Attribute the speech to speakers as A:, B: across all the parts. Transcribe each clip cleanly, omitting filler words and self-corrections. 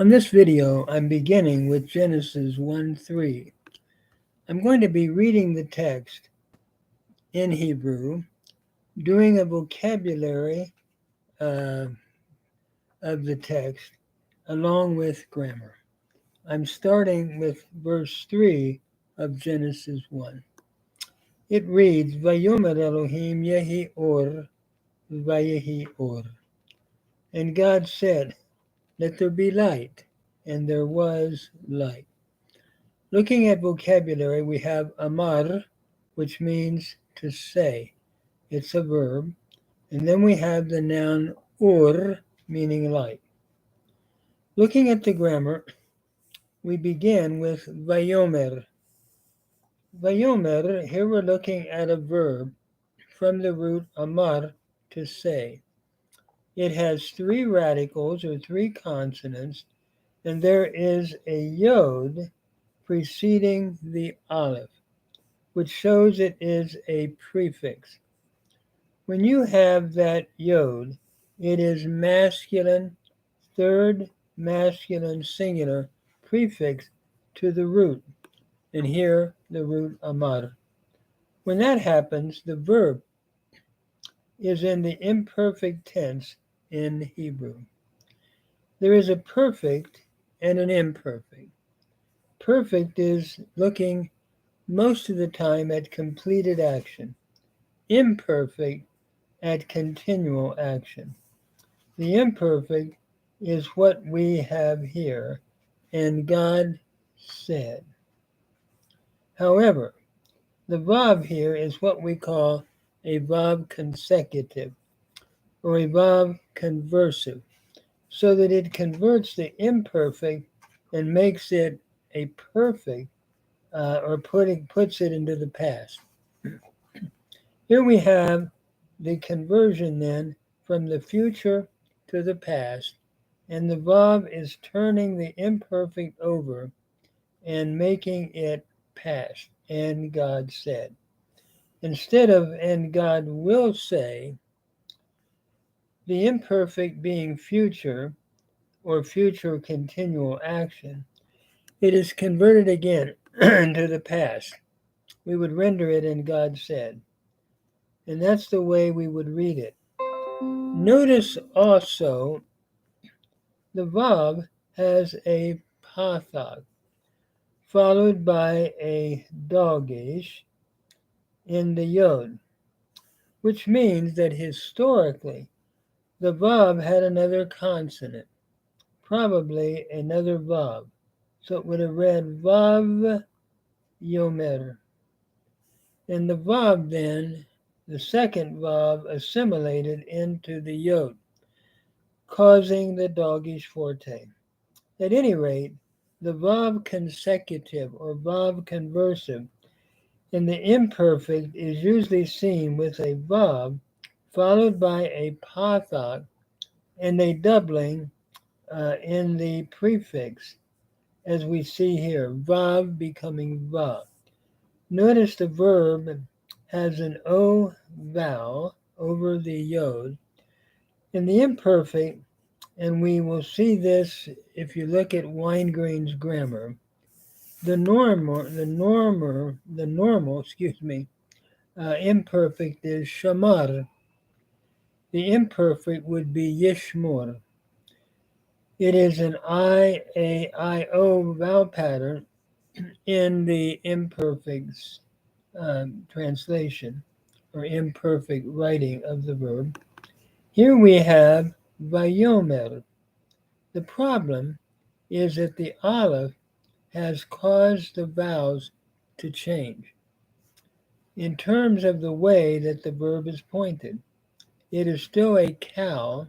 A: On this video, I'm beginning with Genesis 1:3. I'm going to be reading the text in Hebrew, doing a vocabulary uh, of the text along with grammar. I'm starting with verse 3 of Genesis 1. It reads, Vayomer Elohim Yehi Or, Vayehi Or. And God said, let there be light, and there was light. Looking at vocabulary, we have amar, which means to say. It's a verb. And then we have the noun ur, meaning light. Looking at the grammar, we begin with vayomer. Vayomer, here we're looking at a verb from the root amar, to say. It has three radicals or three consonants, and there is a yod preceding the aleph, which shows it is a prefix. When you have that yod, it is masculine, third masculine singular prefix to the root, and here the root amar. When that happens, the verb is in the imperfect tense in Hebrew. There is a perfect and an imperfect. Perfect is looking most of the time at completed action. Imperfect at continual action. The imperfect is what we have here, and God said. However, the vav here is what we call a vav consecutive or a vav conversive, so that it converts the imperfect and makes it a perfect or puts it into the past. Here we have the conversion then from the future to the past, and the vav is turning the imperfect over and making it past. And God said. Instead of and God will say, the imperfect being future or future continual action, it is converted again to the past. We would render it and God said. And that's the way we would read it. Notice also the vav has a pathak followed by a dagesh in the yod, which means that historically the vav had another consonant, probably another vav. So it would have read vav yomer. And the vav then, the second vav, assimilated into the yod, causing the dagesh forte. At any rate, the vav consecutive or vav conversive in the imperfect is usually seen with a vav followed by a pathak and a doubling in the prefix, as we see here, vav becoming vav. Notice the verb has an o vowel over the yod. In the imperfect, and we will see this if you look at Weingreen's grammar, the normal, imperfect is shamar. The imperfect would be yishmor. It is an I-A-I-O vowel pattern in the imperfect translation or imperfect writing of the verb. Here we have vayomer. The problem is that the aleph has caused the vowels to change. In terms of the way that the verb is pointed, it is still a cow.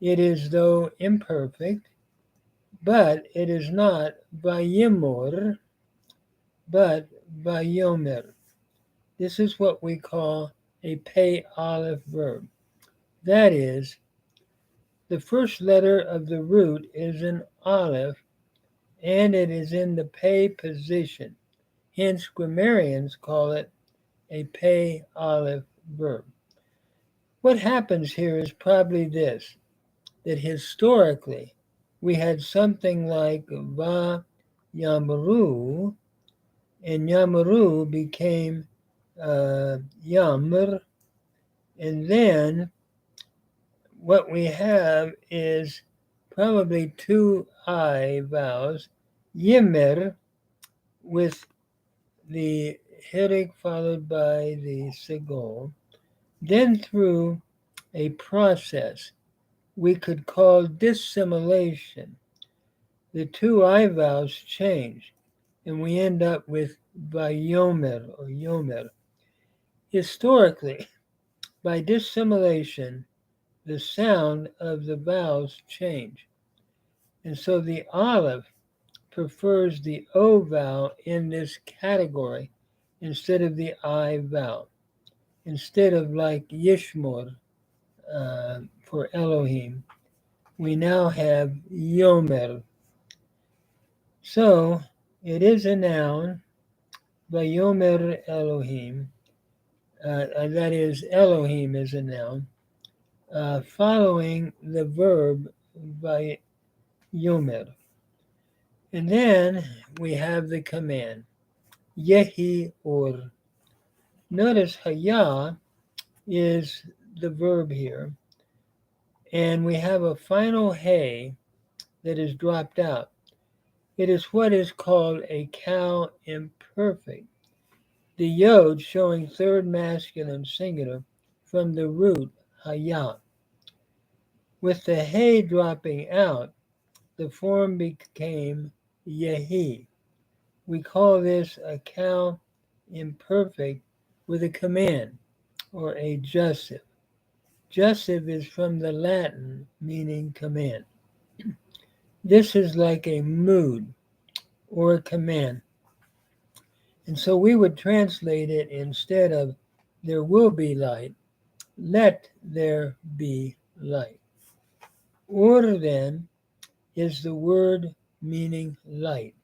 A: It is, though, imperfect, but it is not vayimor, but vayomer. This is what we call a pei aleph verb. That is, the first letter of the root is an aleph, and it is in the pei position. Hence, grammarians call it a pei aleph verb. What happens here is probably this, that historically we had something like Va Yamru, and Yamru became Yamr, and then what we have is probably two I vowels, Yimmer, with the Hirik followed by the Sigol. Then through a process we could call dissimilation, the two I vowels change, and we end up with Vayomer or Yomer. Historically, by dissimilation, the sound of the vowels change. And so the Aleph prefers the O vowel in this category instead of the I vowel. Instead of like Yishmor for Elohim, we now have Yomer. So it is a noun, Vayomer Elohim, that is, Elohim is a noun, following the verb Vayomer. And then we have the command, Yehi Or. Notice Haya is the verb here, and we have a final Hey that is dropped out. It is what is called a cow imperfect, the yod showing third masculine singular from the root Haya. With the Hey dropping out, the form became Yehi. We call this a cow imperfect with a command or a jussive. Jussive is from the Latin meaning command. This is like a mood or a command. And so we would translate it instead of there will be light, let there be light. Or then is the word meaning light.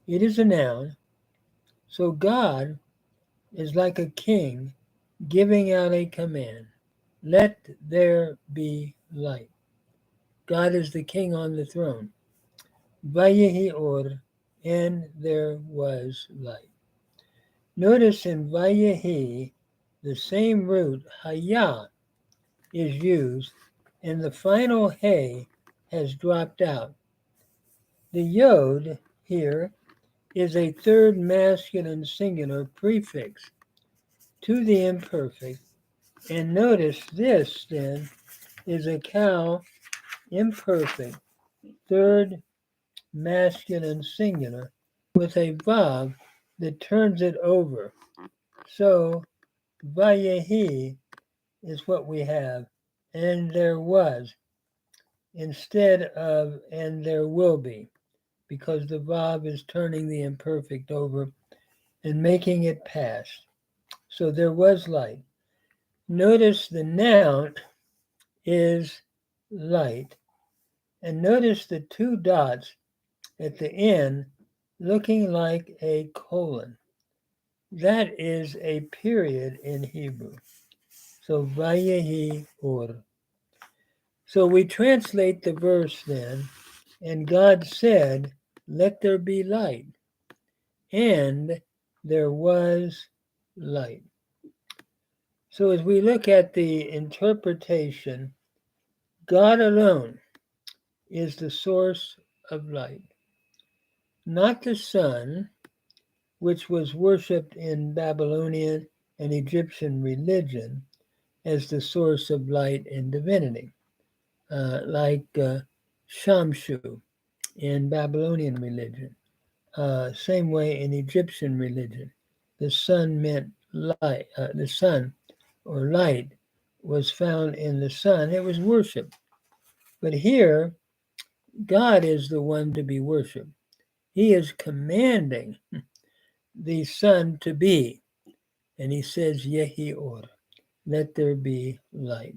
A: It is a noun, so God is like a king giving out a command. Let there be light. God is the king on the throne. Vayehi or, and there was light. Notice in Vayehi, the same root, Haya, is used, and the final He has dropped out. The Yod here is a third masculine singular prefix to the imperfect, and notice this then is a cow imperfect third masculine singular with a vav that turns it over. So Vayehi is what we have, and there was, instead of and there will be, because the vav is turning the imperfect over and making it past. So there was light. Notice the noun is light, and notice the two dots at the end looking like a colon. That is a period in Hebrew. So Vayehi or. So we translate the verse then, and God said, let there be light. And there was light. So as we look at the interpretation, God alone is the source of light, not the sun, which was worshipped in Babylonian and Egyptian religion as the source of light and divinity, like Shamshu in Babylonian religion. Same way in Egyptian religion, the sun meant light. The sun or light was found in the sun. It was worshipped. But here, God is the one to be worshipped. He is commanding the sun to be. And he says, Yehi or, let there be light.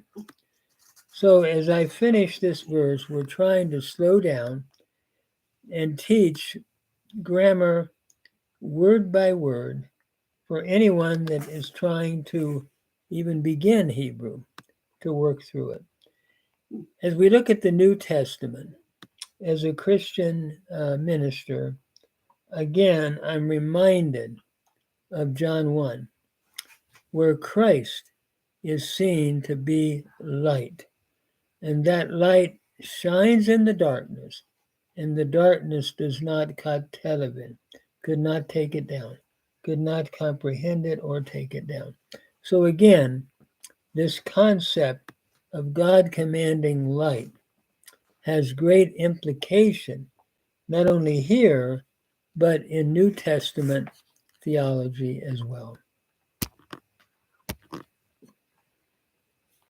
A: So as I finish this verse, we're trying to slow down and teach grammar word by word for anyone that is trying to even begin Hebrew, to work through it. As we look at the New Testament, as a Christian minister, again, I'm reminded of John 1, where Christ is seen to be light. And that light shines in the darkness, and the darkness does not katelevin, could not take it down, could not comprehend it or take it down. So again, this concept of God commanding light has great implication, not only here, but in New Testament theology as well.